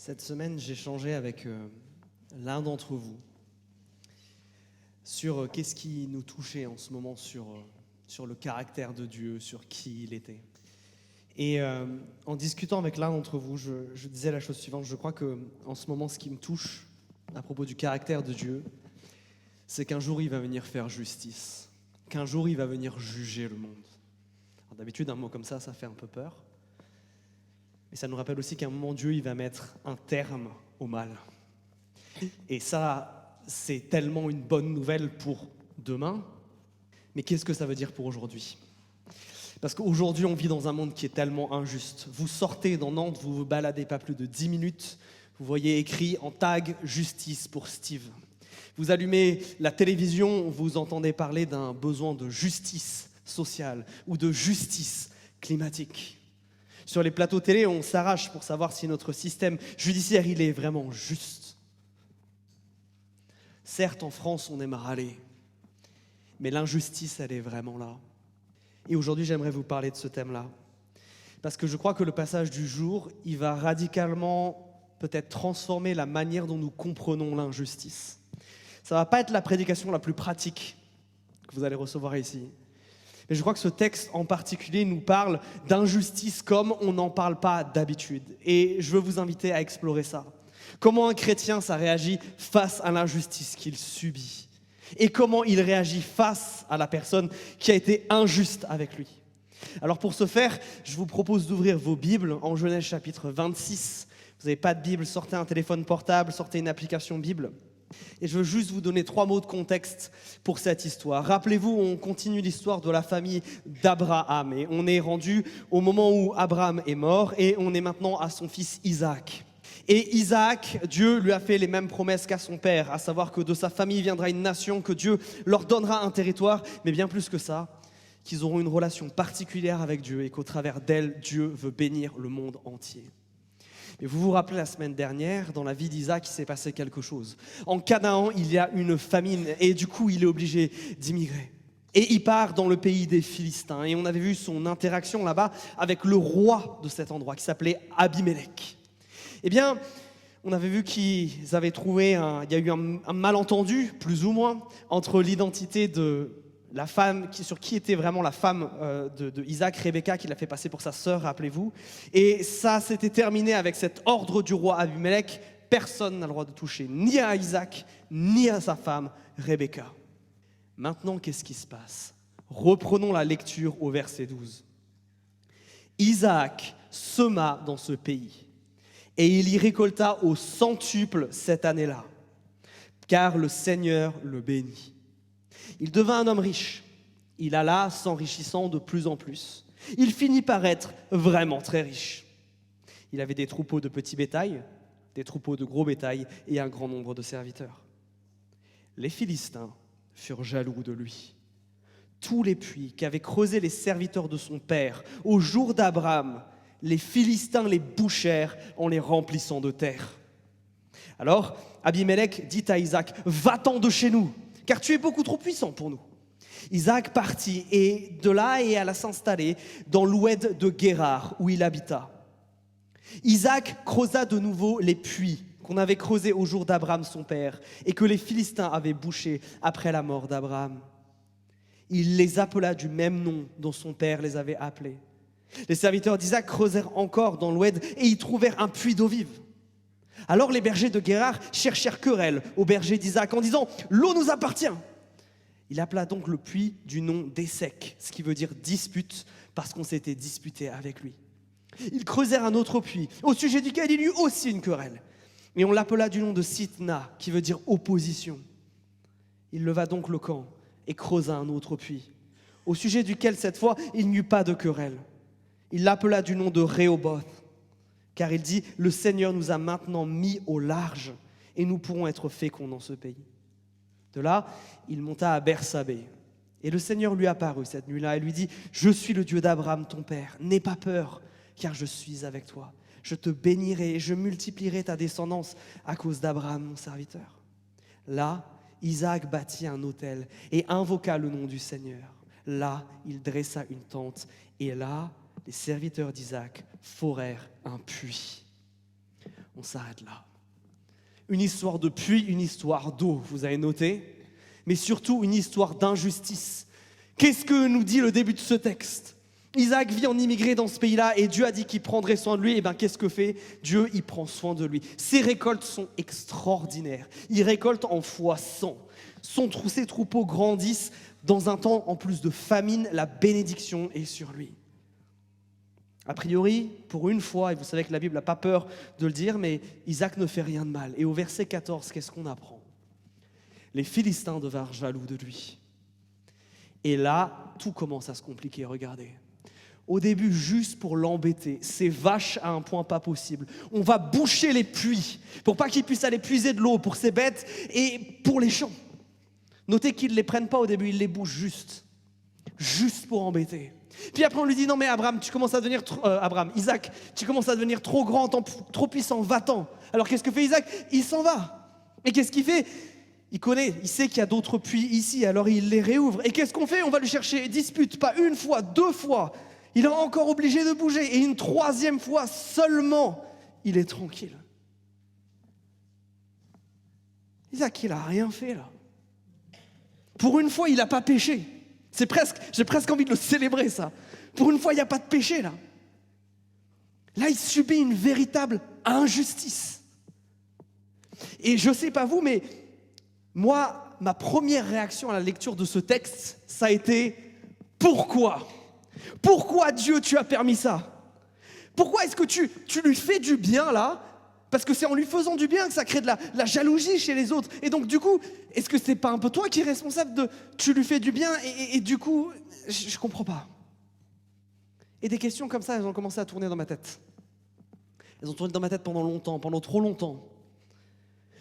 Cette semaine, j'ai échangé avec l'un d'entre vous sur qu'est-ce qui nous touchait en ce moment sur le caractère de Dieu, sur qui il était. Et en discutant avec l'un d'entre vous, je disais la chose suivante. Je crois qu'en ce moment, ce qui me touche à propos du caractère de Dieu, c'est qu'un jour, il va venir faire justice, qu'un jour, il va venir juger le monde. Alors, d'habitude, un mot comme ça fait un peu peur. Mais ça nous rappelle aussi qu'à un moment, Dieu, il va mettre un terme au mal. Et ça, c'est tellement une bonne nouvelle pour demain. Mais qu'est-ce que ça veut dire pour aujourd'hui ? Parce qu'aujourd'hui, on vit dans un monde qui est tellement injuste. Vous sortez dans Nantes, vous vous baladez pas plus de 10 minutes, vous voyez écrit en tag « Justice pour Steve ». Vous allumez la télévision, vous entendez parler d'un besoin de justice sociale ou de justice climatique. Sur les plateaux télé, on s'arrache pour savoir si notre système judiciaire il est vraiment juste. Certes, en France, on aime râler, mais l'injustice, elle est vraiment là. Et aujourd'hui, j'aimerais vous parler de ce thème-là. Parce que je crois que le passage du jour, il va radicalement peut-être transformer la manière dont nous comprenons l'injustice. Ça ne va pas être la prédication la plus pratique que vous allez recevoir ici. Mais je crois que ce texte en particulier nous parle d'injustice comme on n'en parle pas d'habitude. Et je veux vous inviter à explorer ça. Comment un chrétien, ça réagit face à l'injustice qu'il subit. Et comment il réagit face à la personne qui a été injuste avec lui. Alors pour ce faire, je vous propose d'ouvrir vos Bibles en Genèse chapitre 26. Vous n'avez pas de Bible, sortez un téléphone portable, sortez une application Bible. Et je veux juste vous donner 3 mots de contexte pour cette histoire. Rappelez-vous, on continue l'histoire de la famille d'Abraham. Et on est rendu au moment où Abraham est mort et on est maintenant à son fils Isaac. Et Isaac, Dieu lui a fait les mêmes promesses qu'à son père, à savoir que de sa famille viendra une nation, que Dieu leur donnera un territoire, mais bien plus que ça, qu'ils auront une relation particulière avec Dieu et qu'au travers d'elle, Dieu veut bénir le monde entier. Mais vous vous rappelez la semaine dernière, dans la vie d'Isaac, il s'est passé quelque chose. En Canaan, il y a une famine et du coup, il est obligé d'immigrer. Et il part dans le pays des Philistins. Et on avait vu son interaction là-bas avec le roi de cet endroit qui s'appelait Abimélec. Eh bien, on avait vu qu'ils avaient trouvé, il y a eu un malentendu, plus ou moins, entre l'identité de la femme, sur qui était vraiment la femme de Isaac, Rebecca, qui l'a fait passer pour sa sœur, rappelez-vous. Et ça s'était terminé avec cet ordre du roi Abimélec. Personne n'a le droit de toucher ni à Isaac, ni à sa femme, Rebecca. Maintenant, qu'est-ce qui se passe ? Reprenons la lecture au verset 12. Isaac sema dans ce pays. Et il y récolta au centuple cette année-là, car le Seigneur le bénit. Il devint un homme riche. Il alla s'enrichissant de plus en plus. Il finit par être vraiment très riche. Il avait des troupeaux de petits bétail, des troupeaux de gros bétail et un grand nombre de serviteurs. Les Philistins furent jaloux de lui. Tous les puits qu'avaient creusés les serviteurs de son père au jour d'Abraham, les Philistins les bouchèrent en les remplissant de terre. Alors Abimélec dit à Isaac, « Va-t'en de chez nous, car tu es beaucoup trop puissant pour nous. » Isaac partit et de là et alla s'installer dans l'oued de Guérar, où il habita. Isaac creusa de nouveau les puits qu'on avait creusés au jour d'Abraham son père et que les Philistins avaient bouchés après la mort d'Abraham. Il les appela du même nom dont son père les avait appelés. Les serviteurs d'Isaac creusèrent encore dans l'oued et y trouvèrent un puits d'eau vive. Alors les bergers de Guérar cherchèrent querelle aux bergers d'Isaac en disant « L'eau nous appartient !» Il appela donc le puits du nom d'Essek, ce qui veut dire dispute, parce qu'on s'était disputé avec lui. Ils creusèrent un autre puits, au sujet duquel il y eut aussi une querelle. Et on l'appela du nom de Sitna, qui veut dire opposition. Il leva donc le camp et creusa un autre puits, au sujet duquel cette fois il n'y eut pas de querelle. Il l'appela du nom de Rehoboth, car il dit « Le Seigneur nous a maintenant mis au large et nous pourrons être féconds dans ce pays. » De là, il monta à Bersabée. Et le Seigneur lui apparut cette nuit-là et lui dit « Je suis le Dieu d'Abraham ton père, n'aie pas peur, car je suis avec toi. Je te bénirai et je multiplierai ta descendance à cause d'Abraham mon serviteur. » Là, Isaac bâtit un autel et invoqua le nom du Seigneur. Là, il dressa une tente et là, les serviteurs d'Isaac forèrent un puits. On s'arrête là. Une histoire de puits, une histoire d'eau, vous avez noté, mais surtout une histoire d'injustice. Qu'est-ce que nous dit le début de ce texte ? Isaac vit en immigré dans ce pays-là et Dieu a dit qu'il prendrait soin de lui. Et bien qu'est-ce que fait Dieu? Il prend soin de lui. Ses récoltes sont extraordinaires. Il récolte en fois 100. Ses troupeaux grandissent dans un temps en plus de famine. La bénédiction est sur lui. A priori, pour une fois, et vous savez que la Bible n'a pas peur de le dire, mais Isaac ne fait rien de mal. Et au verset 14, qu'est-ce qu'on apprend ? Les Philistins devinrent jaloux de lui. Et là, tout commence à se compliquer, regardez. Au début, juste pour l'embêter, ses vaches à un point pas possible. On va boucher les puits pour pas qu'il puisse aller puiser de l'eau pour ses bêtes et pour les champs. Notez qu'ils ne les prennent pas au début, ils les bouchent juste pour embêter. Puis après on lui dit non mais Isaac, tu commences à devenir trop grand, trop puissant, va-t'en. Alors qu'est-ce que fait Isaac ? Il s'en va. Et qu'est-ce qu'il fait ? Il sait qu'il y a d'autres puits ici, alors il les réouvre. Et qu'est-ce qu'on fait ? On va le chercher, dispute, pas une fois, 2 fois. Il est encore obligé de bouger. Et une 3e fois seulement, il est tranquille. Isaac, il n'a rien fait là. Pour une fois, il n'a pas péché. J'ai presque envie de le célébrer ça. Pour une fois, il n'y a pas de péché là. Là, il subit une véritable injustice. Et je ne sais pas vous, mais moi, ma première réaction à la lecture de ce texte, ça a été « Pourquoi ? Pourquoi Dieu, tu as permis ça ? Pourquoi est-ce que tu lui fais du bien là ? Parce que c'est en lui faisant du bien que ça crée de la jalousie chez les autres. Et donc du coup, est-ce que c'est pas un peu toi qui es responsable de tu lui fais du bien et du coup, je comprends pas. Et des questions comme ça, elles ont commencé à tourner dans ma tête. Elles ont tourné dans ma tête pendant longtemps, pendant trop longtemps.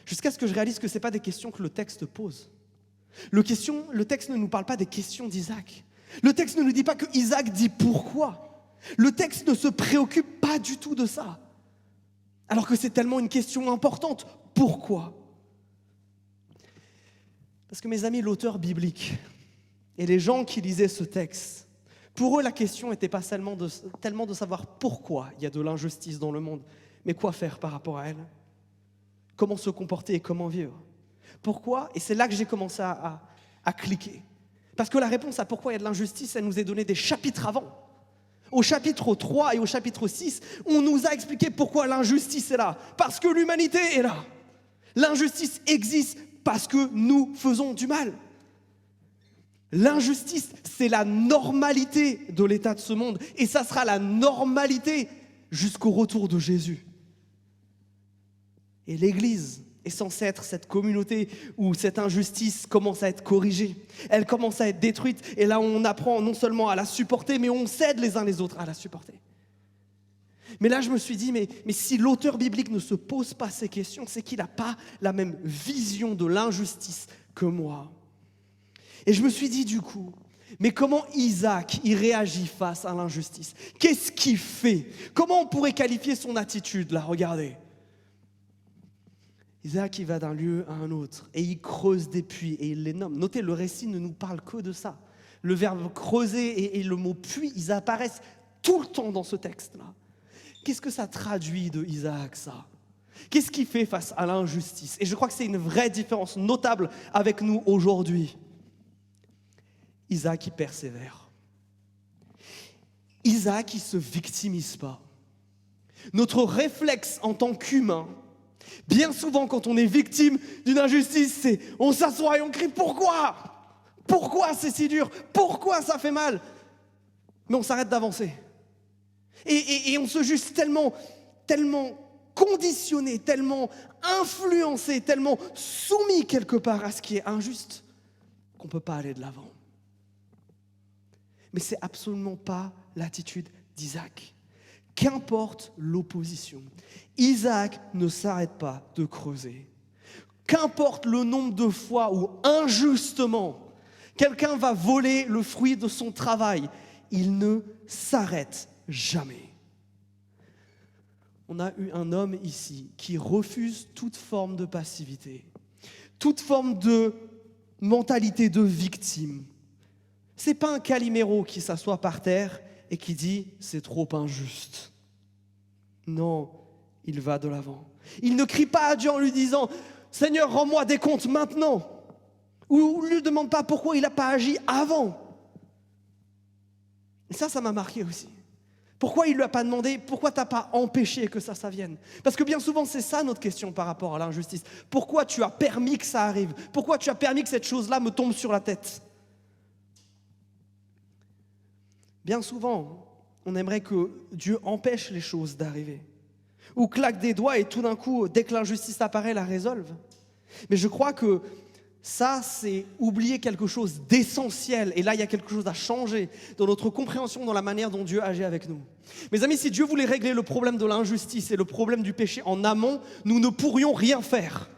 Jusqu'à ce que je réalise que ce n'est pas des questions que le texte pose. Le texte ne nous parle pas des questions d'Isaac. Le texte ne nous dit pas que Isaac dit pourquoi. Le texte ne se préoccupe pas du tout de ça. Alors que c'est tellement une question importante. Pourquoi ? Parce que mes amis, l'auteur biblique et les gens qui lisaient ce texte, pour eux, la question n'était pas tellement de savoir pourquoi il y a de l'injustice dans le monde, mais quoi faire par rapport à elle ? Comment se comporter et comment vivre ? Pourquoi ? Et c'est là que j'ai commencé à cliquer. Parce que la réponse à pourquoi il y a de l'injustice, elle nous est donnée des chapitres avant. Au chapitre 3 et au chapitre 6, on nous a expliqué pourquoi l'injustice est là. Parce que l'humanité est là. L'injustice existe parce que nous faisons du mal. L'injustice, c'est la normalité de l'état de ce monde. Et ça sera la normalité jusqu'au retour de Jésus. Et l'Église est censée être cette communauté où cette injustice commence à être corrigée. Elle commence à être détruite. Et là, on apprend non seulement à la supporter, mais on s'aide les uns les autres à la supporter. Mais là, je me suis dit, mais si l'auteur biblique ne se pose pas ces questions, c'est qu'il n'a pas la même vision de l'injustice que moi. Et je me suis dit du coup, mais comment Isaac y réagit face à l'injustice ? Qu'est-ce qu'il fait ? Comment on pourrait qualifier son attitude là ? Regardez. Isaac, il va d'un lieu à un autre et il creuse des puits et il les nomme. Notez, le récit ne nous parle que de ça. Le verbe creuser et le mot puits, ils apparaissent tout le temps dans ce texte-là. Qu'est-ce que ça traduit de Isaac, ça ? Qu'est-ce qu'il fait face à l'injustice ? Et je crois que c'est une vraie différence notable avec nous aujourd'hui. Isaac, il persévère. Isaac, il ne se victimise pas. Notre réflexe en tant qu'humain, bien souvent, quand on est victime d'une injustice, c'est on s'assoit et on crie « Pourquoi ? Pourquoi c'est si dur ? Pourquoi ça fait mal ?» Mais on s'arrête d'avancer. Et on se juge tellement conditionné, tellement influencé, tellement soumis quelque part à ce qui est injuste qu'on ne peut pas aller de l'avant. Mais ce n'est absolument pas l'attitude d'Isaac. Qu'importe l'opposition, Isaac ne s'arrête pas de creuser. Qu'importe le nombre de fois où injustement quelqu'un va voler le fruit de son travail, il ne s'arrête jamais. On a eu un homme ici qui refuse toute forme de passivité, toute forme de mentalité de victime. Ce n'est pas un Calimero qui s'assoit par terre et qui dit « c'est trop injuste ». Non, il va de l'avant. Il ne crie pas à Dieu en lui disant « Seigneur, rends-moi des comptes maintenant !» Ou ne lui demande pas pourquoi il n'a pas agi avant. Et ça m'a marqué aussi. Pourquoi il ne lui a pas demandé, pourquoi tu n'as pas empêché que ça vienne? Parce que bien souvent, c'est ça notre question par rapport à l'injustice. Pourquoi tu as permis que ça arrive? Pourquoi tu as permis que cette chose-là me tombe sur la tête? Bien souvent, on aimerait que Dieu empêche les choses d'arriver. Ou claque des doigts et tout d'un coup, dès que l'injustice apparaît, la résolve. Mais je crois que ça, c'est oublier quelque chose d'essentiel. Et là, il y a quelque chose à changer dans notre compréhension, dans la manière dont Dieu agit avec nous. Mes amis, si Dieu voulait régler le problème de l'injustice et le problème du péché en amont, nous ne pourrions rien faire.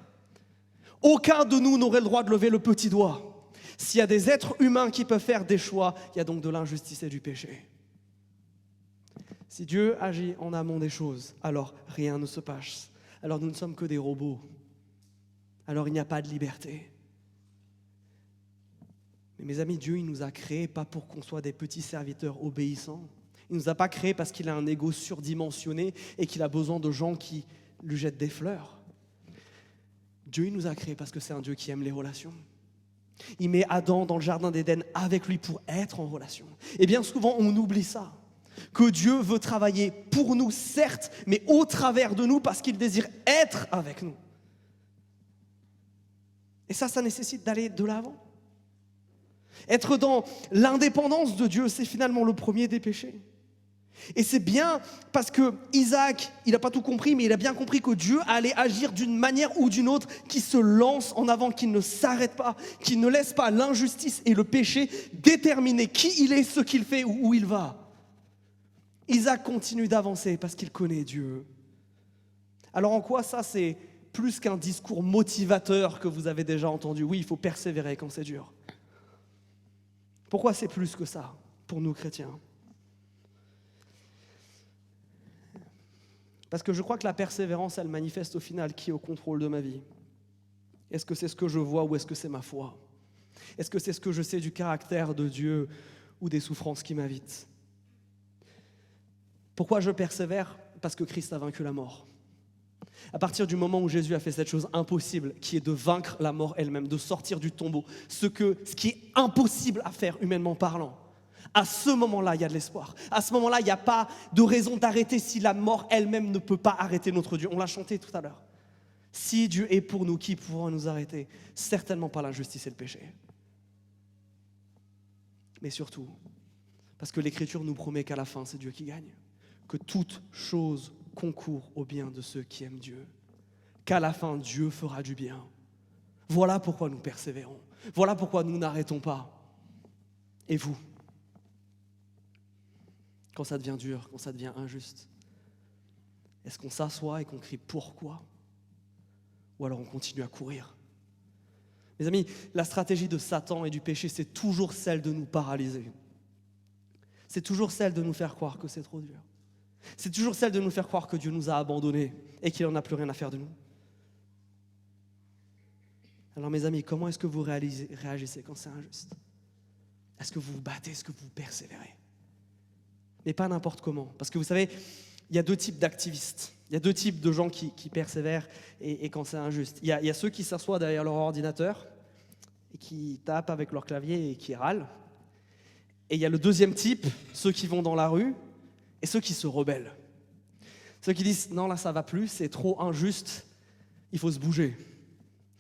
Aucun de nous n'aurait le droit de lever le petit doigt. S'il y a des êtres humains qui peuvent faire des choix, il y a donc de l'injustice et du péché. Si Dieu agit en amont des choses, alors rien ne se passe. Alors nous ne sommes que des robots. Alors il n'y a pas de liberté. Mais mes amis, Dieu, il nous a créés pas pour qu'on soit des petits serviteurs obéissants. Il ne nous a pas créés parce qu'il a un ego surdimensionné et qu'il a besoin de gens qui lui jettent des fleurs. Dieu, il nous a créés parce que c'est un Dieu qui aime les relations. Il met Adam dans le jardin d'Éden avec lui pour être en relation. Et bien souvent, on oublie ça. Que Dieu veut travailler pour nous, certes, mais au travers de nous parce qu'il désire être avec nous. Et ça nécessite d'aller de l'avant. Être dans l'indépendance de Dieu, c'est finalement le premier des péchés. Et c'est bien parce que Isaac, il n'a pas tout compris, mais il a bien compris que Dieu allait agir d'une manière ou d'une autre, qui se lance en avant, qui ne s'arrête pas, qui ne laisse pas l'injustice et le péché déterminer qui il est, ce qu'il fait ou où il va. Isaac continue d'avancer parce qu'il connaît Dieu. Alors en quoi ça, c'est plus qu'un discours motivateur que vous avez déjà entendu? Oui, il faut persévérer quand c'est dur. Pourquoi c'est plus que ça pour nous chrétiens? Parce que je crois que la persévérance, elle manifeste au final qui est au contrôle de ma vie. Est-ce que c'est ce que je vois ou est-ce que c'est ma foi? Est-ce que c'est ce que je sais du caractère de Dieu ou des souffrances qui m'habitent? Pourquoi je persévère? Parce que Christ a vaincu la mort. À partir du moment où Jésus a fait cette chose impossible, qui est de vaincre la mort elle-même, de sortir du tombeau, ce qui est impossible à faire humainement parlant, à ce moment-là, il y a de l'espoir. À ce moment-là, il n'y a pas de raison d'arrêter si la mort elle-même ne peut pas arrêter notre Dieu. On l'a chanté tout à l'heure. Si Dieu est pour nous, qui pourra nous arrêter? Certainement pas l'injustice et le péché. Mais surtout, parce que l'Écriture nous promet qu'à la fin, c'est Dieu qui gagne. Que toute chose concourt au bien de ceux qui aiment Dieu. Qu'à la fin, Dieu fera du bien. Voilà pourquoi nous persévérons. Voilà pourquoi nous n'arrêtons pas. Et vous? Quand ça devient dur, quand ça devient injuste, est-ce qu'on s'assoit et qu'on crie pourquoi? Ou alors on continue à courir? Mes amis, la stratégie de Satan et du péché, c'est toujours celle de nous paralyser. C'est toujours celle de nous faire croire que c'est trop dur. C'est toujours celle de nous faire croire que Dieu nous a abandonnés et qu'il n'en a plus rien à faire de nous. Alors mes amis, comment est-ce que vous réagissez quand c'est injuste? Est-ce que vous vous battez? Est-ce que vous persévérez? Mais pas n'importe comment. Parce que vous savez, il y a deux types d'activistes. Il y a deux types de gens qui persévèrent et quand c'est injuste. Il y a ceux qui s'assoient derrière leur ordinateur et qui tapent avec leur clavier et qui râlent. Et il y a le deuxième type, ceux qui vont dans la rue et ceux qui se rebellent. Ceux qui disent « Non, là, ça va plus, c'est trop injuste, il faut se bouger ».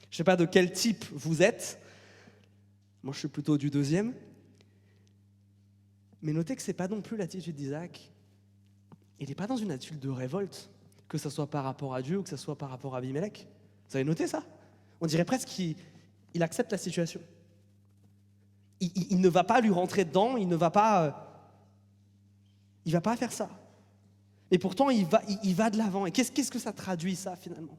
Je ne sais pas de quel type vous êtes. Moi, je suis plutôt du deuxième. Mais notez que ce n'est pas non plus l'attitude d'Isaac. Il n'est pas dans une attitude de révolte, que ce soit par rapport à Dieu ou que ce soit par rapport à Abimelech. Vous avez noté ça? On dirait presque qu'il accepte la situation. Il ne va pas lui rentrer dedans, il ne va pas... il ne va pas faire ça. Et pourtant, il va de l'avant. Et qu'est-ce que ça traduit, ça, finalement?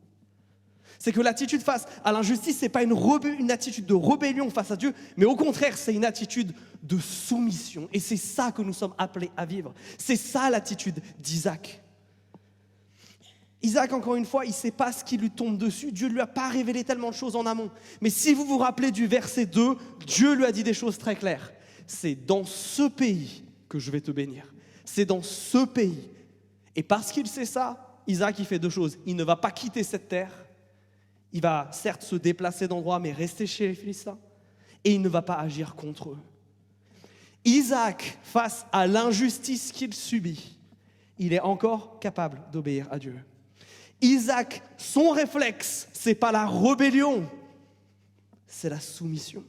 C'est que l'attitude face à l'injustice, ce n'est pas une attitude de rébellion face à Dieu, mais au contraire, c'est une attitude de soumission. Et c'est ça que nous sommes appelés à vivre. C'est ça l'attitude d'Isaac. Isaac, encore une fois, il ne sait pas ce qui lui tombe dessus. Dieu ne lui a pas révélé tellement de choses en amont. Mais si vous vous rappelez du verset 2, Dieu lui a dit des choses très claires. C'est dans ce pays que je vais te bénir. C'est dans ce pays. Et parce qu'il sait ça, Isaac, il fait deux choses. Il ne va pas quitter cette terre. Il va certes se déplacer d'endroit, mais rester chez les Philistins. Et il ne va pas agir contre eux. Isaac, face à l'injustice qu'il subit, il est encore capable d'obéir à Dieu. Isaac, son réflexe, c'est pas la rébellion, c'est la soumission.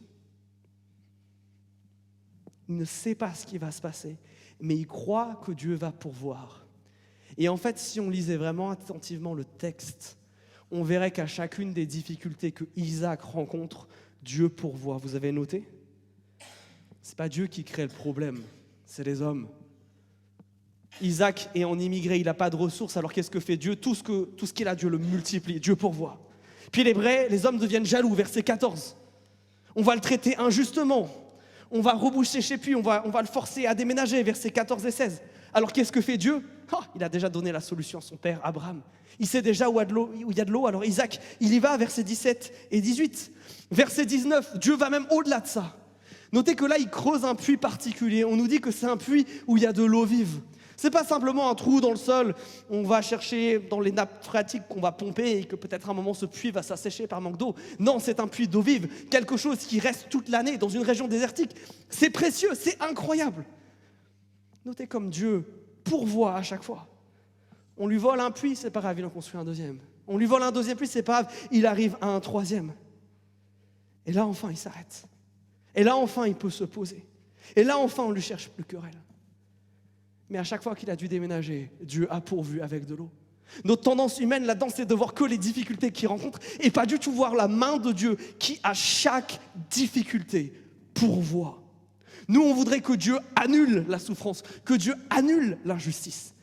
Il ne sait pas ce qui va se passer, mais il croit que Dieu va pourvoir. Et en fait, si on lisait vraiment attentivement le texte, on verrait qu'à chacune des difficultés que Isaac rencontre, Dieu pourvoit. Vous avez noté ? Ce n'est pas Dieu qui crée le problème, c'est les hommes. Isaac est en immigré, il n'a pas de ressources, alors qu'est-ce que fait Dieu ? Tout ce qu'il a, Dieu le multiplie, Dieu pourvoit. Puis les hommes deviennent jaloux, verset 14. On va le traiter injustement, on va reboucher chez lui, on va le forcer à déménager, versets 14 et 16. Alors qu'est-ce que fait Dieu ? Il a déjà donné la solution à son père Abraham. Il sait déjà où il y a de l'eau, alors Isaac, il y va, versets 17 et 18. Verset 19, Dieu va même au-delà de ça. Notez que là, il creuse un puits particulier. On nous dit que c'est un puits où il y a de l'eau vive. Ce n'est pas simplement un trou dans le sol, on va chercher dans les nappes phréatiques qu'on va pomper et que peut-être à un moment ce puits va s'assécher par manque d'eau. Non, c'est un puits d'eau vive, quelque chose qui reste toute l'année dans une région désertique. C'est précieux, c'est incroyable. Notez comme Dieu pourvoit à chaque fois. On lui vole un puits, c'est pas grave, il en construit un deuxième. On lui vole un deuxième puits, c'est pas grave, il arrive à un troisième. Et là, enfin, il s'arrête. Et là, enfin, il peut se poser. Et là, enfin, on ne lui cherche plus querelle. Mais à chaque fois qu'il a dû déménager, Dieu a pourvu avec de l'eau. Notre tendance humaine là-dedans, c'est de voir que les difficultés qu'il rencontre et pas du tout voir la main de Dieu qui, à chaque difficulté, pourvoit. Nous, on voudrait que Dieu annule la souffrance, que Dieu annule l'injustice.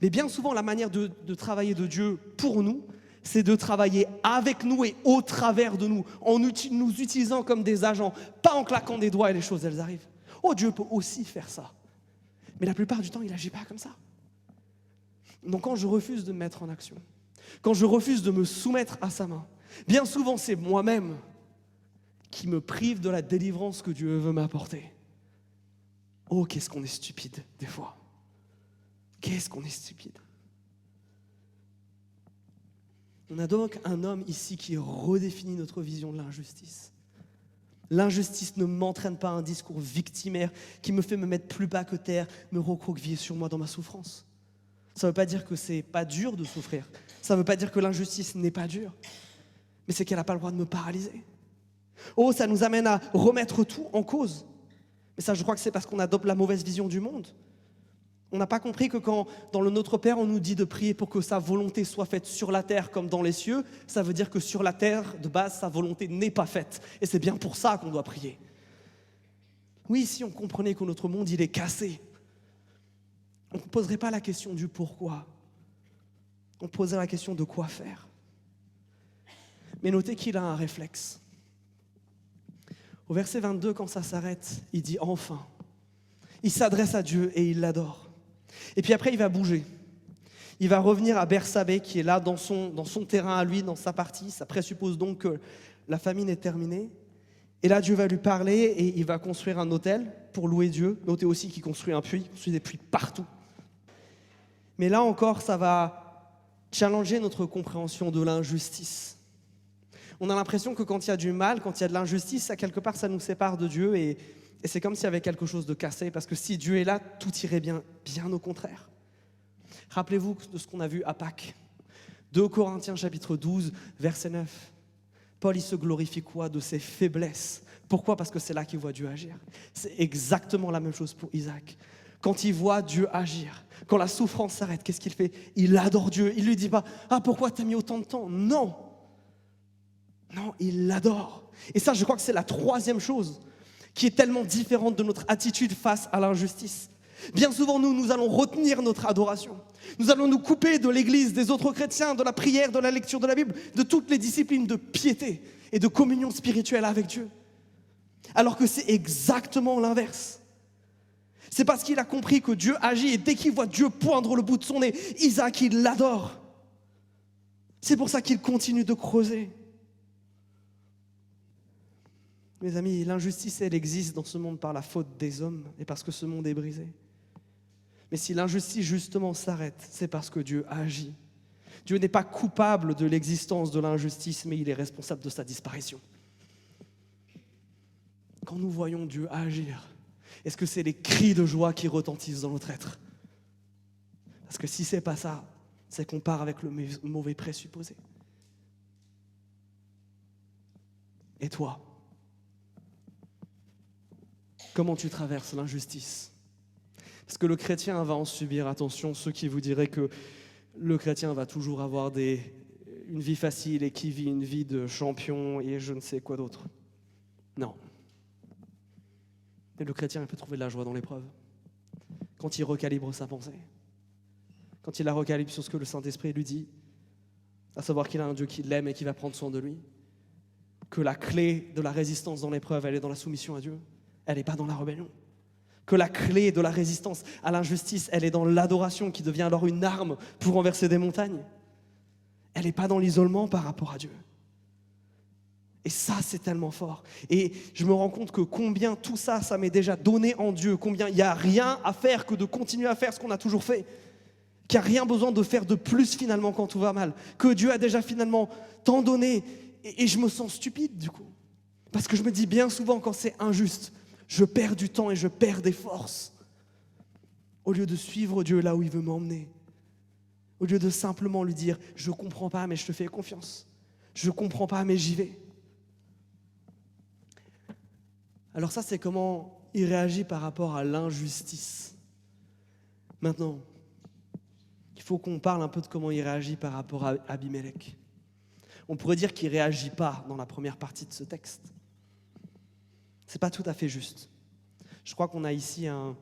Mais bien souvent, la manière de travailler de Dieu pour nous, c'est de travailler avec nous et au travers de nous, en nous utilisant comme des agents, pas en claquant des doigts et les choses, elles arrivent. Oh, Dieu peut aussi faire ça. Mais la plupart du temps, il n'agit pas comme ça. Donc quand je refuse de me mettre en action, quand je refuse de me soumettre à sa main, bien souvent, c'est moi-même qui me prive de la délivrance que Dieu veut m'apporter. Oh, qu'est-ce qu'on est stupide des fois. Qu'est-ce qu'on est stupide. On a donc un homme ici qui redéfinit notre vision de l'injustice. L'injustice ne m'entraîne pas à un discours victimaire qui me fait me mettre plus bas que terre, me recroqueviller sur moi dans ma souffrance. Ça ne veut pas dire que c'est pas dur de souffrir. Ça ne veut pas dire que l'injustice n'est pas dure. Mais c'est qu'elle n'a pas le droit de me paralyser. Oh, ça nous amène à remettre tout en cause. Mais ça, je crois que c'est parce qu'on adopte la mauvaise vision du monde. On n'a pas compris que quand, dans le Notre Père, on nous dit de prier pour que sa volonté soit faite sur la terre comme dans les cieux, ça veut dire que sur la terre, de base, sa volonté n'est pas faite. Et c'est bien pour ça qu'on doit prier. Oui, si on comprenait que notre monde, il est cassé, on ne poserait pas la question du pourquoi. On poserait la question de quoi faire. Mais notez qu'il a un réflexe. Au verset 22, quand ça s'arrête, il dit « enfin ». Il s'adresse à Dieu et il l'adore. Et puis après, il va bouger. Il va revenir à Bersabée, qui est là dans son terrain à lui, dans sa partie. Ça présuppose donc que la famine est terminée. Et là, Dieu va lui parler et il va construire un autel pour louer Dieu. Notez aussi qu'il construit un puits, il construit des puits partout. Mais là encore, ça va challenger notre compréhension de l'injustice. On a l'impression que quand il y a du mal, quand il y a de l'injustice, ça, quelque part, ça nous sépare de Dieu et c'est comme s'il y avait quelque chose de cassé, parce que si Dieu est là, tout irait bien, bien au contraire. Rappelez-vous de ce qu'on a vu à Pâques. 2 Corinthiens chapitre 12, verset 9. Paul, il se glorifie quoi ? De ses faiblesses. Pourquoi ? Parce que c'est là qu'il voit Dieu agir. C'est exactement la même chose pour Isaac. Quand il voit Dieu agir, quand la souffrance s'arrête, qu'est-ce qu'il fait ? Il adore Dieu. Il ne lui dit pas « Ah, pourquoi tu as mis autant de temps ?» Non. Non, il l'adore. Et ça, je crois que c'est la troisième chose qui est tellement différente de notre attitude face à l'injustice. Bien souvent, nous allons retenir notre adoration. Nous allons nous couper de l'Église, des autres chrétiens, de la prière, de la lecture de la Bible, de toutes les disciplines de piété et de communion spirituelle avec Dieu. Alors que c'est exactement l'inverse. C'est parce qu'il a compris que Dieu agit et dès qu'il voit Dieu poindre le bout de son nez, Isaac, il l'adore. C'est pour ça qu'il continue de creuser. Mes amis, l'injustice, elle existe dans ce monde par la faute des hommes et parce que ce monde est brisé. Mais si l'injustice, justement, s'arrête, c'est parce que Dieu agit. Dieu n'est pas coupable de l'existence de l'injustice, mais il est responsable de sa disparition. Quand nous voyons Dieu agir, est-ce que c'est les cris de joie qui retentissent dans notre être? Parce que si c'est pas ça, c'est qu'on part avec le mauvais présupposé. Et toi, comment tu traverses l'injustice? Parce que le chrétien va en subir, attention, ceux qui vous diraient que le chrétien va toujours avoir une vie facile et qui vit une vie de champion et je ne sais quoi d'autre. Non. Mais le chrétien, il peut trouver de la joie dans l'épreuve. Quand il recalibre sa pensée. Quand il la recalibre sur ce que le Saint-Esprit lui dit, à savoir qu'il a un Dieu qui l'aime et qui va prendre soin de lui. Que la clé de la résistance dans l'épreuve, elle est dans la soumission à Dieu. Elle n'est pas dans la rébellion. Que la clé de la résistance à l'injustice, elle est dans l'adoration qui devient alors une arme pour renverser des montagnes. Elle n'est pas dans l'isolement par rapport à Dieu. Et ça, c'est tellement fort. Et je me rends compte que combien tout ça, ça m'est déjà donné en Dieu. Combien il n'y a rien à faire que de continuer à faire ce qu'on a toujours fait. Qu'il n'y a rien besoin de faire de plus finalement quand tout va mal. Que Dieu a déjà finalement tant donné. Et je me sens stupide du coup. Parce que je me dis bien souvent quand c'est injuste, je perds du temps et je perds des forces. Au lieu de suivre Dieu là où il veut m'emmener. Au lieu de simplement lui dire, je ne comprends pas mais je te fais confiance. Je ne comprends pas mais j'y vais. Alors ça, c'est comment il réagit par rapport à l'injustice. Maintenant, il faut qu'on parle un peu de comment il réagit par rapport à Abimelech. On pourrait dire qu'il ne réagit pas dans la première partie de ce texte. Ce n'est pas tout à fait juste. Je crois qu'on a ici un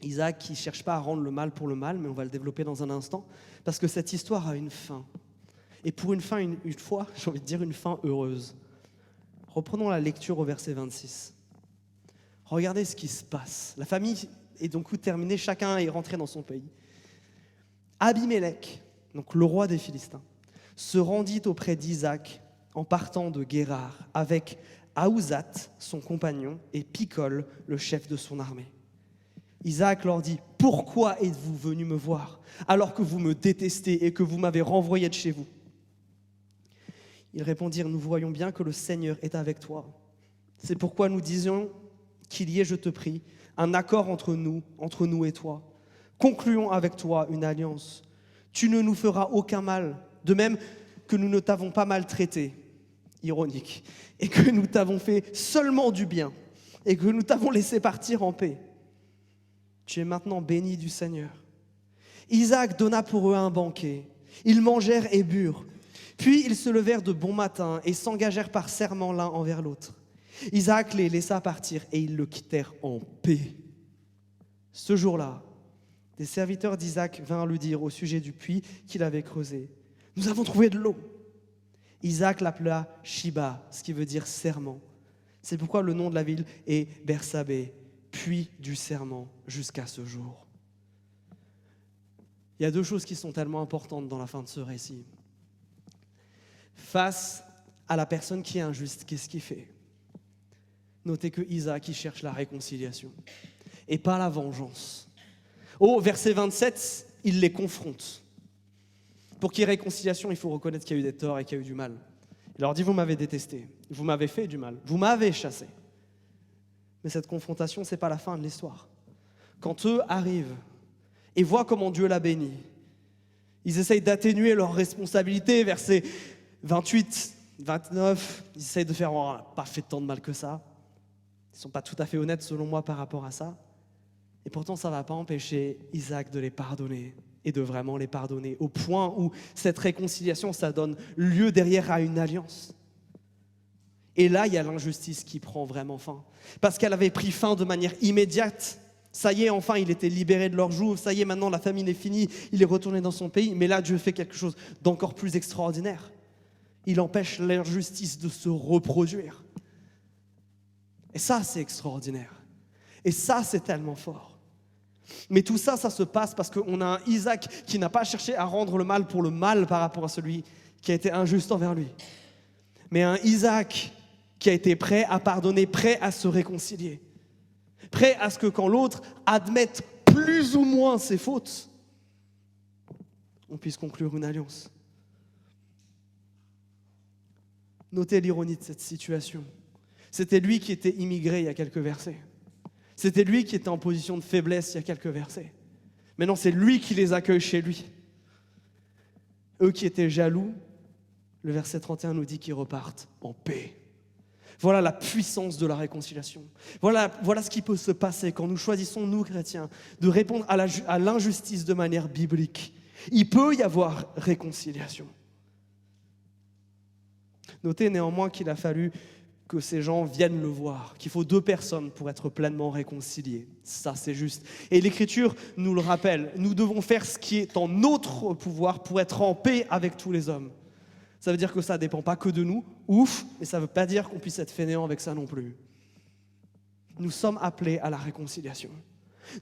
Isaac qui ne cherche pas à rendre le mal pour le mal, mais on va le développer dans un instant, parce que cette histoire a une fin. Et pour une fin, une fois, j'ai envie de dire une fin heureuse. Reprenons la lecture au verset 26. Regardez ce qui se passe. La famille est donc terminée, chacun est rentré dans son pays. Abimelech, donc le roi des Philistins, se rendit auprès d'Isaac en partant de Guérar avec Ahuzat, son compagnon, et Picol, le chef de son armée. Isaac leur dit, « Pourquoi êtes-vous venus me voir alors que vous me détestez et que vous m'avez renvoyé de chez vous ?» Ils répondirent, « Nous voyons bien que le Seigneur est avec toi. C'est pourquoi nous disions qu'il y ait, je te prie, un accord entre nous et toi. Concluons avec toi une alliance. Tu ne nous feras aucun mal, de même que nous ne t'avons pas maltraité. » Ironique. « Et que nous t'avons fait seulement du bien, et que nous t'avons laissé partir en paix. Tu es maintenant béni du Seigneur. » Isaac donna pour eux un banquet. Ils mangèrent et burent. Puis ils se levèrent de bon matin et s'engagèrent par serment l'un envers l'autre. Isaac les laissa partir et ils le quittèrent en paix. Ce jour-là, des serviteurs d'Isaac vinrent lui dire au sujet du puits qu'il avait creusé, « Nous avons trouvé de l'eau. » Isaac l'appela Shiba, ce qui veut dire serment. C'est pourquoi le nom de la ville est Bersabée, puits du serment, jusqu'à ce jour. Il y a deux choses qui sont tellement importantes dans la fin de ce récit. Face à la personne qui est injuste, qu'est-ce qu'il fait? Notez que Isaac, il cherche la réconciliation et pas la vengeance. Au verset 27, il les confronte. Pour qu'il y ait réconciliation, il faut reconnaître qu'il y a eu des torts et qu'il y a eu du mal. Il leur dit, vous m'avez détesté, vous m'avez fait du mal, vous m'avez chassé. Mais cette confrontation, ce n'est pas la fin de l'histoire. Quand eux arrivent et voient comment Dieu l'a béni, ils essayent d'atténuer leurs responsabilités, versets 28, 29, ils essayent de faire, on n'a pas fait tant de mal que ça. Ils ne sont pas tout à fait honnêtes selon moi par rapport à ça. Et pourtant, ça ne va pas empêcher Isaac de les pardonner et de vraiment les pardonner, au point où cette réconciliation, ça donne lieu derrière à une alliance. Et là, il y a l'injustice qui prend vraiment fin. Parce qu'elle avait pris fin de manière immédiate. Ça y est, enfin, il était libéré de leur joug. Ça y est, maintenant, la famine est finie. Il est retourné dans son pays. Mais là, Dieu fait quelque chose d'encore plus extraordinaire. Il empêche l'injustice de se reproduire. Et ça, c'est extraordinaire. Et ça, c'est tellement fort. Mais tout ça, ça se passe parce qu'on a un Isaac qui n'a pas cherché à rendre le mal pour le mal par rapport à celui qui a été injuste envers lui. Mais un Isaac qui a été prêt à pardonner, prêt à se réconcilier. Prêt à ce que quand l'autre admette plus ou moins ses fautes, on puisse conclure une alliance. Notez l'ironie de cette situation. C'était lui qui était immigré il y a quelques versets. C'était lui qui était en position de faiblesse il y a quelques versets. Maintenant, c'est lui qui les accueille chez lui. Eux qui étaient jaloux, le verset 31 nous dit qu'ils repartent en paix. Voilà la puissance de la réconciliation. Voilà ce qui peut se passer quand nous choisissons, nous chrétiens, de répondre à l'injustice de manière biblique. Il peut y avoir réconciliation. Notez néanmoins qu'il a fallu que ces gens viennent le voir, qu'il faut 2 personnes pour être pleinement réconciliés. Ça, c'est juste. Et l'Écriture nous le rappelle, nous devons faire ce qui est en notre pouvoir pour être en paix avec tous les hommes. Ça veut dire que ça ne dépend pas que de nous, ouf, mais ça ne veut pas dire qu'on puisse être fainéant avec ça non plus. Nous sommes appelés à la réconciliation.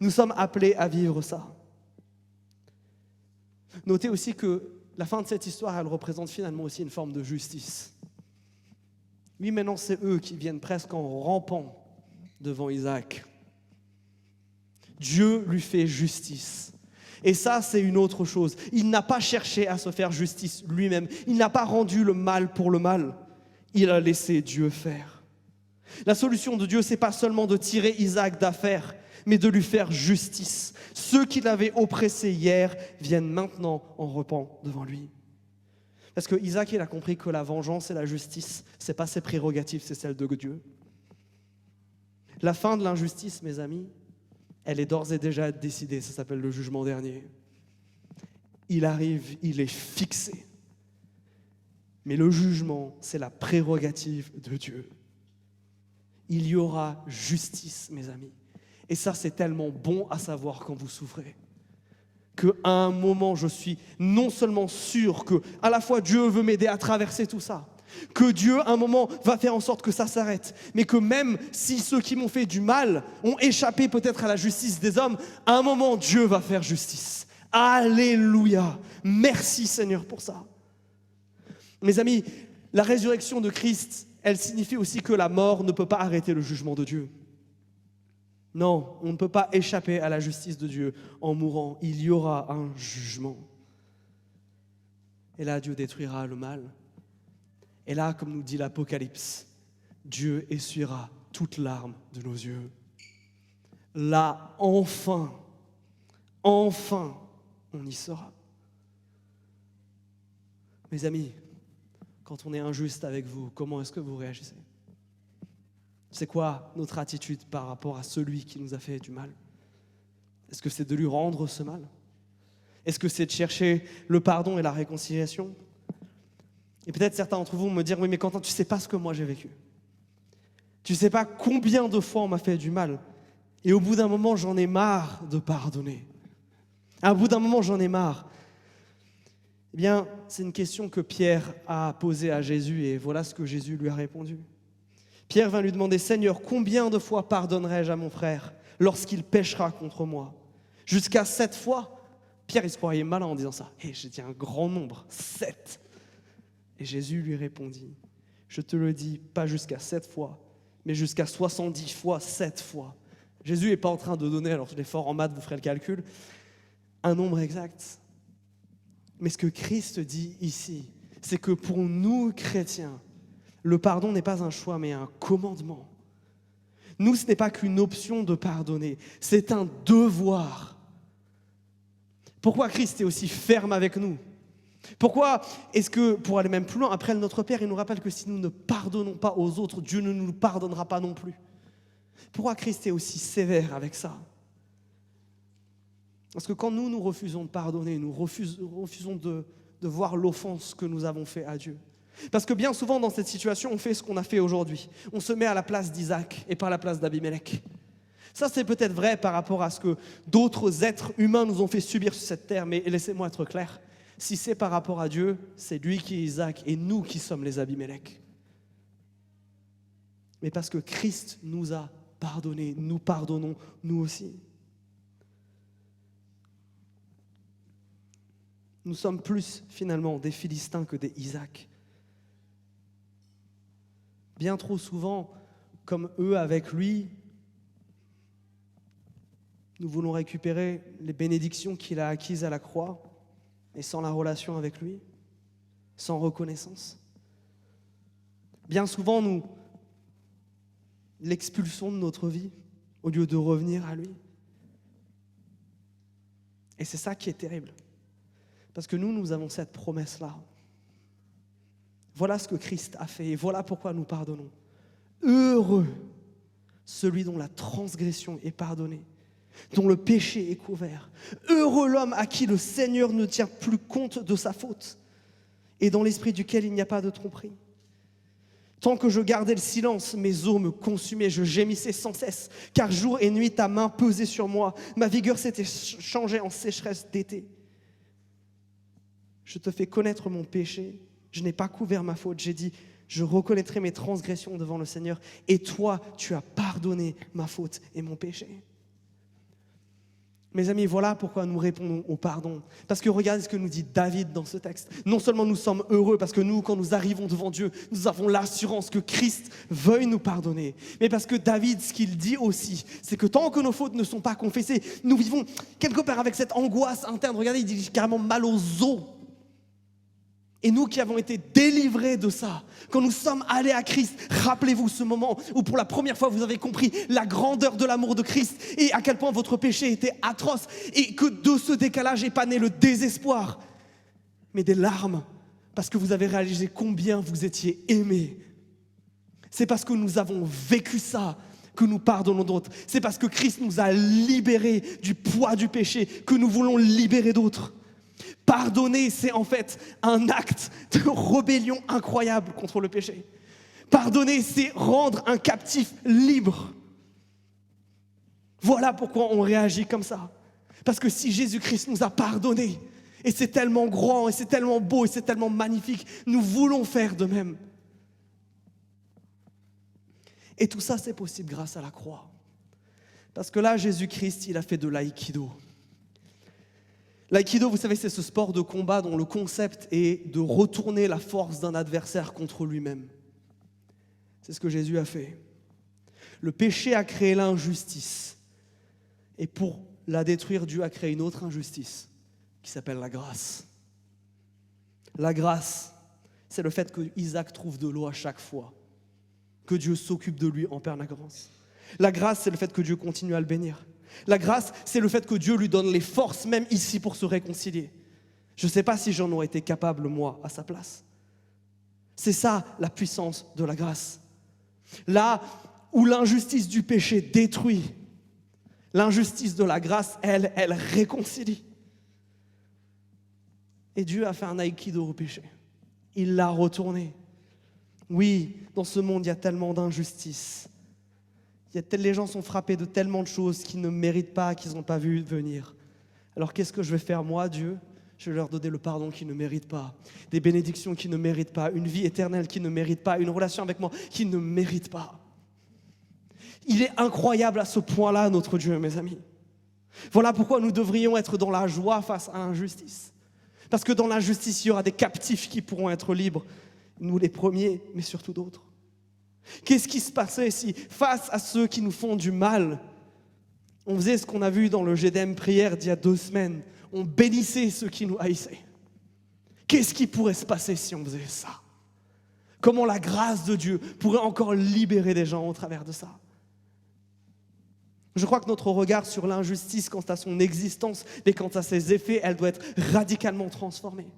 Nous sommes appelés à vivre ça. Notez aussi que la fin de cette histoire, elle représente finalement aussi une forme de justice. Oui, maintenant, c'est eux qui viennent presque en rampant devant Isaac. Dieu lui fait justice. Et ça, c'est une autre chose. Il n'a pas cherché à se faire justice lui-même. Il n'a pas rendu le mal pour le mal. Il a laissé Dieu faire. La solution de Dieu, ce n'est pas seulement de tirer Isaac d'affaire, mais de lui faire justice. Ceux qui l'avaient oppressé hier viennent maintenant en repent devant lui. Parce que Isaac, il a compris que la vengeance et la justice, ce n'est pas ses prérogatives, c'est celle de Dieu. La fin de l'injustice, mes amis, elle est d'ores et déjà décidée, ça s'appelle le jugement dernier. Il arrive, il est fixé. Mais le jugement, c'est la prérogative de Dieu. Il y aura justice, mes amis. Et ça, c'est tellement bon à savoir quand vous souffrez. Qu'à un moment, je suis non seulement sûr que à la fois Dieu veut m'aider à traverser tout ça, que Dieu, à un moment, va faire en sorte que ça s'arrête, mais que même si ceux qui m'ont fait du mal ont échappé peut-être à la justice des hommes, à un moment, Dieu va faire justice. Alléluia. Merci Seigneur pour ça. Mes amis, la résurrection de Christ, elle signifie aussi que la mort ne peut pas arrêter le jugement de Dieu. Non, on ne peut pas échapper à la justice de Dieu en mourant. Il y aura un jugement. Et là, Dieu détruira le mal. Et là, comme nous dit l'Apocalypse, Dieu essuiera toute larme de nos yeux. Là, enfin, on y sera. Mes amis, quand on est injuste avec vous, comment est-ce que vous réagissez ? C'est quoi notre attitude par rapport à celui qui nous a fait du mal ? Est-ce que c'est de lui rendre ce mal ? Est-ce que c'est de chercher le pardon et la réconciliation ? Et peut-être certains d'entre vous vont me dire, oui, mais Quentin, tu ne sais pas ce que moi j'ai vécu. Tu ne sais pas combien de fois on m'a fait du mal. Et au bout d'un moment, j'en ai marre de pardonner. Au bout d'un moment, j'en ai marre. Eh bien, c'est une question que Pierre a posée à Jésus et voilà ce que Jésus lui a répondu. Pierre vint lui demander, Seigneur, combien de fois pardonnerai-je à mon frère lorsqu'il péchera contre moi ? Jusqu'à 7 fois ? Pierre, il se croyait malin en disant ça. J'ai dit un grand nombre, 7. Et Jésus lui répondit, je te le dis, pas jusqu'à 7 fois, mais jusqu'à 70 fois, 7 fois. Jésus n'est pas en train de donner, alors je l'ai fort en maths, vous ferez le calcul, un nombre exact. Mais ce que Christ dit ici, c'est que pour nous, chrétiens, le pardon n'est pas un choix, mais un commandement. Nous, ce n'est pas qu'une option de pardonner, c'est un devoir. Pourquoi Christ est aussi ferme avec nous ? Pourquoi est-ce que, pour aller même plus loin, après notre Père, il nous rappelle que si nous ne pardonnons pas aux autres, Dieu ne nous pardonnera pas non plus. Pourquoi Christ est aussi sévère avec ça ? Parce que quand nous refusons de pardonner, nous refusons de voir l'offense que nous avons faite à Dieu. Parce que bien souvent dans cette situation, on fait ce qu'on a fait aujourd'hui. On se met à la place d'Isaac et pas à la place d'Abimelech. Ça, c'est peut-être vrai par rapport à ce que d'autres êtres humains nous ont fait subir sur cette terre, mais laissez-moi être clair. Si c'est par rapport à Dieu, c'est lui qui est Isaac et nous qui sommes les Abimelech. Mais parce que Christ nous a pardonnés, nous pardonnons nous aussi. Nous sommes plus finalement des Philistins que des Isaac. Bien trop souvent, comme eux avec lui, nous voulons récupérer les bénédictions qu'il a acquises à la croix et sans la relation avec lui, sans reconnaissance. Bien souvent, nous l'expulsons de notre vie au lieu de revenir à lui. Et c'est ça qui est terrible. Parce que nous avons cette promesse-là. Voilà ce que Christ a fait et voilà pourquoi nous pardonnons. Heureux celui dont la transgression est pardonnée, dont le péché est couvert. Heureux l'homme à qui le Seigneur ne tient plus compte de sa faute et dans l'esprit duquel il n'y a pas de tromperie. Tant que je gardais le silence, mes os me consumaient, je gémissais sans cesse, car jour et nuit ta main pesait sur moi, ma vigueur s'était changée en sécheresse d'été. Je te fais connaître mon péché, je n'ai pas couvert ma faute, j'ai dit, je reconnaîtrai mes transgressions devant le Seigneur, et toi, tu as pardonné ma faute et mon péché. Mes amis, voilà pourquoi nous répondons au pardon. Parce que regardez ce que nous dit David dans ce texte. Non seulement nous sommes heureux parce que nous, quand nous arrivons devant Dieu, nous avons l'assurance que Christ veuille nous pardonner. Mais parce que David, ce qu'il dit aussi, c'est que tant que nos fautes ne sont pas confessées, nous vivons quelque part avec cette angoisse interne. Regardez, il dit carrément mal aux os. Et nous qui avons été délivrés de ça, quand nous sommes allés à Christ, rappelez-vous ce moment où pour la première fois vous avez compris la grandeur de l'amour de Christ et à quel point votre péché était atroce et que de ce décalage n'est pas né le désespoir, mais des larmes parce que vous avez réalisé combien vous étiez aimés. C'est parce que nous avons vécu ça que nous pardonnons d'autres. C'est parce que Christ nous a libérés du poids du péché que nous voulons libérer d'autres. Pardonner, c'est en fait un acte de rébellion incroyable contre le péché. Pardonner, c'est rendre un captif libre. Voilà pourquoi on réagit comme ça. Parce que si Jésus-Christ nous a pardonné, et c'est tellement grand, et c'est tellement beau, et c'est tellement magnifique, nous voulons faire de même. Et tout ça, c'est possible grâce à la croix. Parce que là, Jésus-Christ, il a fait de l'aïkido. L'aïkido, vous savez, c'est ce sport de combat dont le concept est de retourner la force d'un adversaire contre lui-même. C'est ce que Jésus a fait. Le péché a créé l'injustice. Et pour la détruire, Dieu a créé une autre injustice qui s'appelle la grâce. La grâce, c'est le fait que Isaac trouve de l'eau à chaque fois, que Dieu s'occupe de lui en permanence. La grâce, c'est le fait que Dieu continue à le bénir. La grâce, c'est le fait que Dieu lui donne les forces, même ici, pour se réconcilier. Je ne sais pas si j'en aurais été capable, moi, à sa place. C'est ça, la puissance de la grâce. Là où l'injustice du péché détruit, l'injustice de la grâce, elle réconcilie. Et Dieu a fait un aïkido au péché. Il l'a retourné. Oui, dans ce monde, il y a tellement d'injustices. Les gens sont frappés de tellement de choses qu'ils ne méritent pas, qu'ils n'ont pas vu venir. Alors qu'est-ce que je vais faire moi, Dieu ? Je vais leur donner le pardon qu'ils ne méritent pas, des bénédictions qu'ils ne méritent pas, une vie éternelle qu'ils ne méritent pas, une relation avec moi qu'ils ne méritent pas. Il est incroyable à ce point-là, notre Dieu, mes amis. Voilà pourquoi nous devrions être dans la joie face à l'injustice. Parce que dans l'injustice, il y aura des captifs qui pourront être libres, nous les premiers, mais surtout d'autres. Qu'est-ce qui se passait si, face à ceux qui nous font du mal, on faisait ce qu'on a vu dans le GDM prière d'il y a 2 semaines, on bénissait ceux qui nous haïssaient. Qu'est-ce qui pourrait se passer si on faisait ça ? Comment la grâce de Dieu pourrait encore libérer des gens au travers de ça ? Je crois que notre regard sur l'injustice quant à son existence et quant à ses effets, elle doit être radicalement transformée.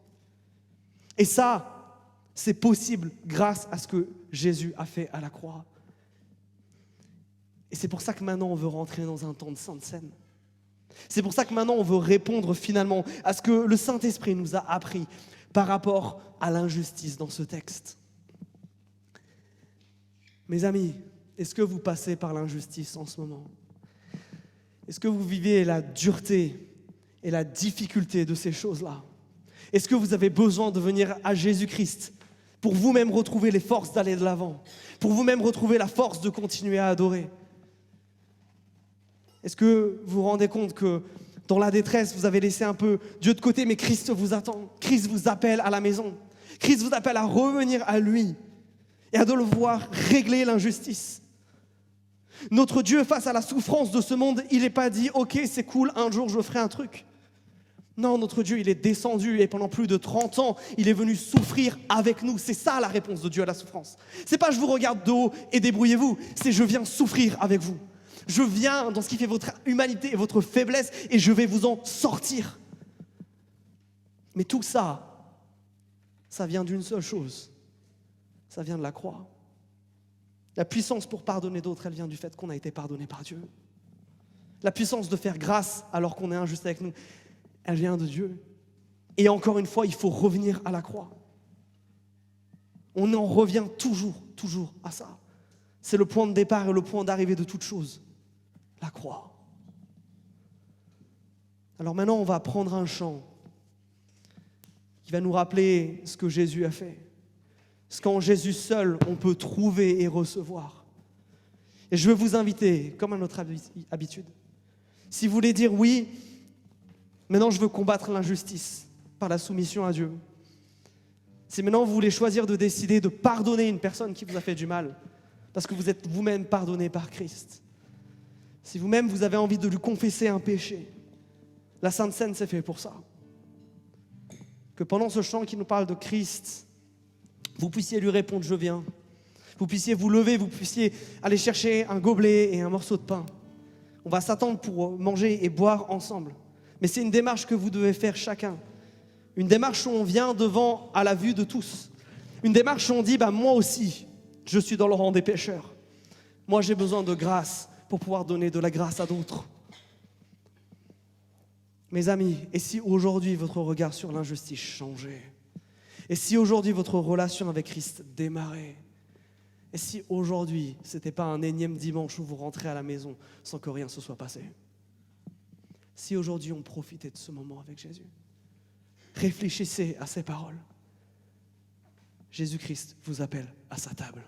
Et ça, c'est possible grâce à ce que Jésus a fait à la croix. Et c'est pour ça que maintenant on veut rentrer dans un temps de Sainte Seine. C'est pour ça que maintenant on veut répondre finalement à ce que le Saint-Esprit nous a appris par rapport à l'injustice dans ce texte. Mes amis, est-ce que vous passez par l'injustice en ce moment ? Est-ce que vous vivez la dureté et la difficulté de ces choses-là ? Est-ce que vous avez besoin de venir à Jésus-Christ pour vous-même retrouver les forces d'aller de l'avant, pour vous-même retrouver la force de continuer à adorer ? Est-ce que vous vous rendez compte que dans la détresse, vous avez laissé un peu Dieu de côté, mais Christ vous attend, Christ vous appelle à la maison, Christ vous appelle à revenir à lui et à devoir régler l'injustice. Notre Dieu, face à la souffrance de ce monde, il n'est pas dit « Ok, c'est cool, un jour je ferai un truc ». Non, notre Dieu, il est descendu et pendant plus de 30 ans, il est venu souffrir avec nous. C'est ça la réponse de Dieu à la souffrance. C'est pas je vous regarde de haut et débrouillez-vous, c'est je viens souffrir avec vous. Je viens dans ce qui fait votre humanité et votre faiblesse et je vais vous en sortir. Mais tout ça, ça vient d'une seule chose. Ça vient de la croix. La puissance pour pardonner d'autres, elle vient du fait qu'on a été pardonné par Dieu. La puissance de faire grâce alors qu'on est injuste avec nous, elle vient de Dieu. Et encore une fois, il faut revenir à la croix. On en revient toujours à ça. C'est le point de départ et le point d'arrivée de toute chose. La croix. Alors maintenant, on va prendre un chant qui va nous rappeler ce que Jésus a fait. Ce qu'en Jésus seul, on peut trouver et recevoir. Et je veux vous inviter, comme à notre habitude, si vous voulez dire oui, maintenant je veux combattre l'injustice par la soumission à Dieu. Si maintenant vous voulez choisir de décider de pardonner une personne qui vous a fait du mal, parce que vous êtes vous-même pardonné par Christ. Si vous-même vous avez envie de lui confesser un péché, la Sainte Seine c'est fait pour ça. Que pendant ce chant qui nous parle de Christ, vous puissiez lui répondre « Je viens ». Vous puissiez vous lever, vous puissiez aller chercher un gobelet et un morceau de pain. On va s'attendre pour manger et boire ensemble. Mais c'est une démarche que vous devez faire chacun. Une démarche où on vient devant à la vue de tous. Une démarche où on dit moi aussi, je suis dans le rang des pécheurs. Moi, j'ai besoin de grâce pour pouvoir donner de la grâce à d'autres. Mes amis, et si aujourd'hui votre regard sur l'injustice changeait? Et si aujourd'hui votre relation avec Christ démarrait? Et si aujourd'hui, ce n'était pas un énième dimanche où vous rentrez à la maison sans que rien se soit passé? Si aujourd'hui on profitait de ce moment avec Jésus, réfléchissez à ces paroles. Jésus-Christ vous appelle à sa table.